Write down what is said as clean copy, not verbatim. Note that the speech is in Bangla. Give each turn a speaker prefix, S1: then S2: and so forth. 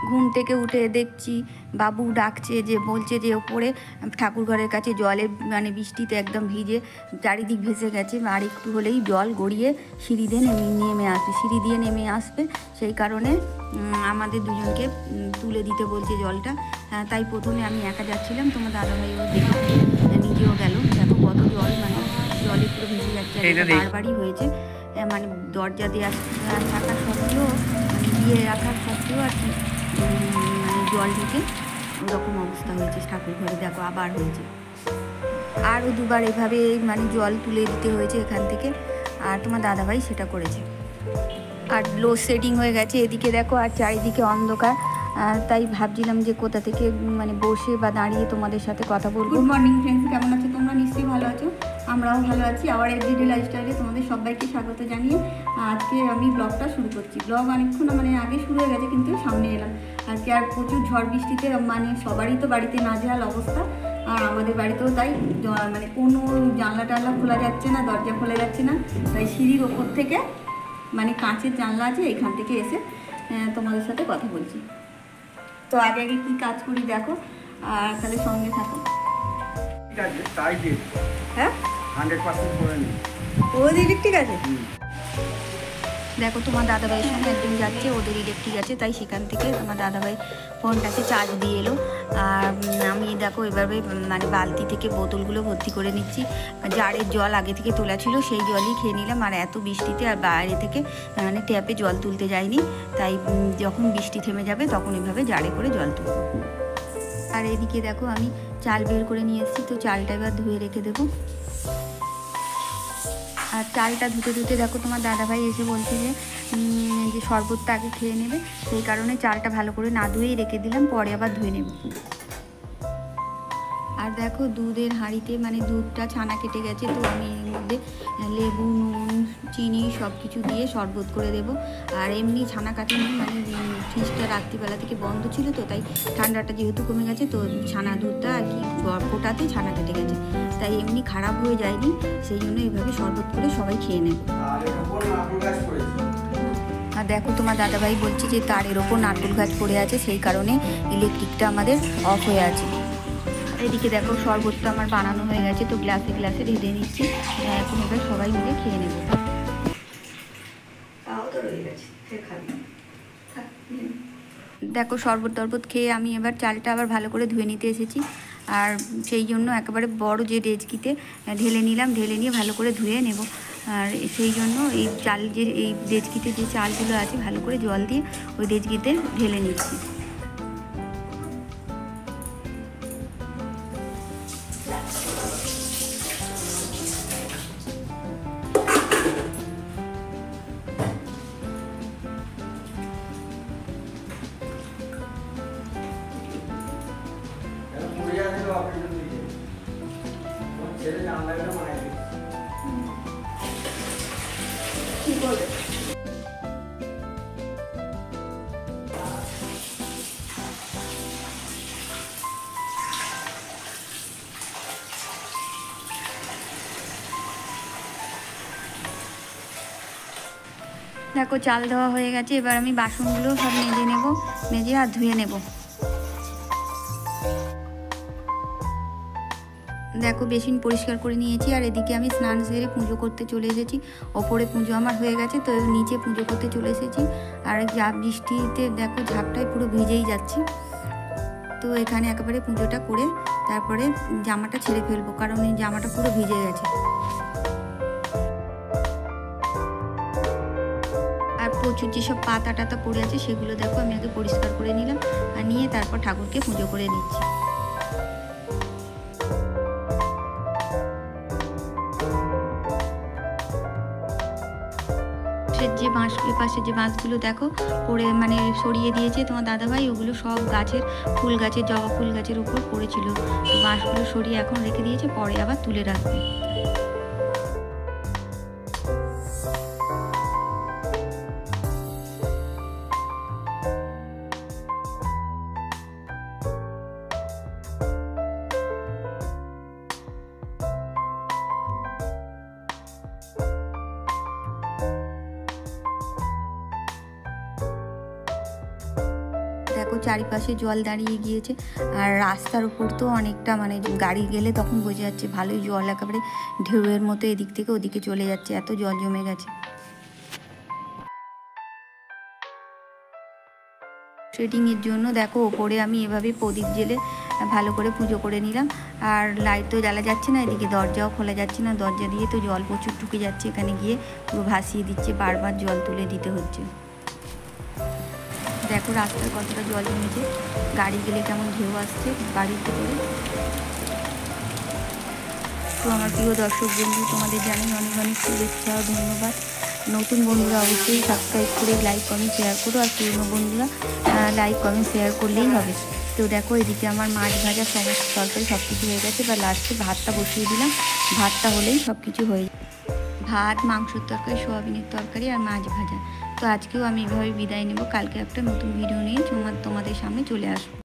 S1: ঘুম থেকে উঠে দেখছি বাবু ডাকছে, যে বলছে যে ওপরে ঠাকুর ঘরের কাছে জলে মানে বৃষ্টিতে একদম ভিজে চারিদিক ভেসে গেছে, আর একটু হলেই জল গড়িয়ে সিঁড়ি দিয়ে নেমে আসবে, সিঁড়ি দিয়ে নেমে আসবে। সেই কারণে আমাদের দুজনকে তুলে দিতে বলছে জলটা। তাই প্রথমে আমি একা যাচ্ছিলাম, তোমার দাদাভাইও দেখে নিজেও গেল। দেখো কত জল, মানে জলে পুরো ভেসে যাচ্ছে, বারবারই হয়েছে। মানে দরজা দেওয়া থাকা সত্ত্বেও, মানে দিয়ে রাখার সত্ত্বেও আর কি, মানে জল ঢুকে ওরকম অবস্থা হয়েছে ঠাকুর ঘরে। দেখো আবার হয়েছে, আরও দুবার এভাবে মানে জল তুলে দিতে হয়েছে এখান থেকে, আর তোমার দাদাভাই সেটা করেছে। আর লোডশেডিং হয়ে গেছে এদিকে দেখো, আর চারিদিকে অন্ধকার। তাই ভাবছিলাম যে কোথা থেকে মানে বসে বা দাঁড়িয়ে তোমাদের সাথে কথা বলবো। গুড মর্নিং ফ্রেন্ডস, কেমন আছো তোমরা? নিশ্চয়ই ভালো আছো, আমরাও ভালো আছি। আবার এভরিডে লাইফস্টাইলে তোমাদের সবাইকে স্বাগত জানিয়ে আজকে আমি ব্লগটা শুরু করছি। ব্লগ অনেকক্ষণ মানে আগে শুরু হয়ে গেছে, কিন্তু সামনে এলাম আজকে। আর প্রচুর ঝড় বৃষ্টিতে মানে সবারই তো বাড়িতে নাজেহাল অবস্থা, আর আমাদের বাড়িতেও তাই। মানে কোনো জানলা টানলা খোলা যাচ্ছে না, দরজা খোলা যাচ্ছে না। তাই সিঁড়ির ওপর থেকে, মানে কাঁচের জানলা আছে, এখান থেকে এসে তোমাদের সাথে কথা বলছি। তো আগে আগে কী কাজ করি দেখো, আর তাহলে সঙ্গে থাকো। হ্যাঁ 100% করে নি, ওদের ইলেকট্রিক আছে। দেখো তোমার দাদাভাইয়ের সঙ্গে একজন যাচ্ছে, ওদের ইলেকট্রিক আছে, তাই সেখান থেকে আমার দাদাভাই ফোনটাকে চার্জ দিয়ে এলো। আর আমি দেখো এভাবে মানে বালতি থেকে বোতলগুলো ভর্তি করে নিচ্ছি। জারের জল আগে থেকে তোলা ছিল, সেই জলই খেয়ে নিলাম। আর এত বৃষ্টিতে আর বাইরে থেকে মানে ট্যাপে জল তুলতে যাইনি, তাই যখন বৃষ্টি থেমে যাবে তখন এভাবে জারে করে জল তুলব। আর এদিকে দেখো আমি চাল বের করে নিয়ে এসেছি, তো চালটা এবার ধুয়ে রেখে দেবো। আর চালটা ধুতে ধুতে দেখো তোমার দাদাভাই এসে বলছে যে শরবতটা আগে খেয়ে নেবে, সেই কারণে চালটা ভালো করে না ধুয়েই রেখে দিলাম, পরে আবার ধুয়ে নেব। আর দেখো দুধের হাঁড়িতে মানে দুধটা ছানা কেটে গেছে, তো আমি এর মধ্যে লেবু, নুন, চিনি সব কিছু দিয়ে শরবত করে দেব। আর এমনি ছানা কাটিনি, মানে ফ্রিজটা রাত্রিবেলা থেকে বন্ধ ছিল, তো তাই ঠান্ডাটা যেহেতু কমে গেছে, তো ছানা দুধটা আর কি ফোটাতে ছানা কেটে গেছে, তাই এমনি খারাপ হয়ে যায়নি। সেই জন্য এইভাবে শরবত করে সবাই খেয়ে নেব। আর দেখো তোমার দাদাভাই বলছে যে তারের ওপর নারকেল গাছ পড়ে আছে, সেই কারণে ইলেকট্রিকটা আমাদের অফ হয়ে আছে। এদিকে দেখো শরবতটা আমার বানানো হয়ে গেছে, তো গ্লাসে গ্লাসে ঢেলে নিচ্ছি। এখন এবার সবাই মিলে খেয়ে নেব। দেখো শরবত টরবত খেয়ে আমি এবার চালটা আবার ভালো করে ধুয়ে নিতে এসেছি, আর সেই জন্য একেবারে বড় যে ডেচকিতে ঢেলে নিলাম, ঢেলে নিয়ে ভালো করে ধুয়ে নেব। আর সেই জন্য এই চাল, যে এই ডেচকিতে যে চালগুলো আছে ভালো করে জল দিয়ে ওই ডেচকিতে ঢেলে নিচ্ছি। দেখো চাল দেওয়া হয়ে গেছে, এবার আমি বাসনগুলো সব মেজে নেব, মেজে আর ধুয়ে নেব। দেখো বেসিন পরিষ্কার করে নিয়েছি, আর এদিকে আমি স্নান সেরে পুজো করতে চলে এসেছি। ওপরে পুজো আমার হয়ে গেছে, তো নিচে পুজো করতে চলে এসেছি। আর যা বৃষ্টিতে দেখো ঝাপটায় পুরো ভিজেই যাচ্ছে, তো এখানে একেবারে পুজোটা করে তারপরে জামাটা ছেড়ে ফেলবো, কারণ এই জামাটা পুরো ভিজে গেছে। আর প্রচুর যেসব পাতা টাতা পড়ে আছে সেগুলো দেখো আমি আগে পরিষ্কার করে নিলাম, আর নিয়ে তারপর ঠাকুরকে পুজো করে নিচ্ছি। যে বাঁশ, পাশে যে বাঁশগুলো দেখো পড়ে মানে সরিয়ে দিয়েছে তোমার দাদাভাই, ওগুলো সব গাছের ফুল গাছের, জবা ফুল গাছের উপর পড়েছিল, তো বাঁশগুলো সরিয়ে এখন রেখে দিয়েছে, পরে আবার তুলে রাখবে। দেখো চারিপাশে জল দাঁড়িয়ে গিয়েছে, আর রাস্তার উপর তো অনেকটা মানে গাড়ি গেলে তখন বোঝা যাচ্ছে ভালোই জল একেবারে ঢেউয়ের মতো এদিক থেকে ওদিকে চলে যাচ্ছে, এত জল জমে গেছে। ট্রেডিংয়ের জন্য দেখো ওপরে আমি এভাবে প্রদীপ জেলে ভালো করে পুজো করে নিলাম। আর লাইট তো জ্বালা যাচ্ছে না, এদিকে দরজাও খোলা যাচ্ছে না, দরজা দিয়ে তো জল প্রচুর ঢুকে যাচ্ছে, এখানে গিয়ে পুরো ভাসিয়ে দিচ্ছে, বারবার জল তুলে দিতে হচ্ছে। দেখো রাস্তায় কতটা জল জমেছে, গাড়ি গেলে কেমন ঢেউ আসছে বাড়ির ভিতরে। তো আমার প্রিয় দর্শক বন্ধু, তোমাদের জানাই অনেক অনেক শুভেচ্ছা ও ধন্যবাদ। নতুন বন্ধুরা অবশ্যই সাবস্ক্রাইব করে লাইক কমেন্ট শেয়ার করো, আর পুরনো বন্ধুরা লাইক কমেন্ট শেয়ার করলেই হবে। তো দেখো এদিকে আমার মাছ ভাজা সমস্ত তরকারি সব কিছু হয়ে গেছে, বা লাস্টে ভাতটা বসিয়ে দিলাম, ভাতটা হলেই সব কিছু হয়ে যায়। ভাত, মাংসের তরকারি, সোয়াবিনের তরকারি আর মাছ ভাজা। তো আজকেও আমি এভাবে বিদায় নেব, কালকে একটা নতুন ভিডিও নিয়ে তোমাদের সামনে চলে আসবো।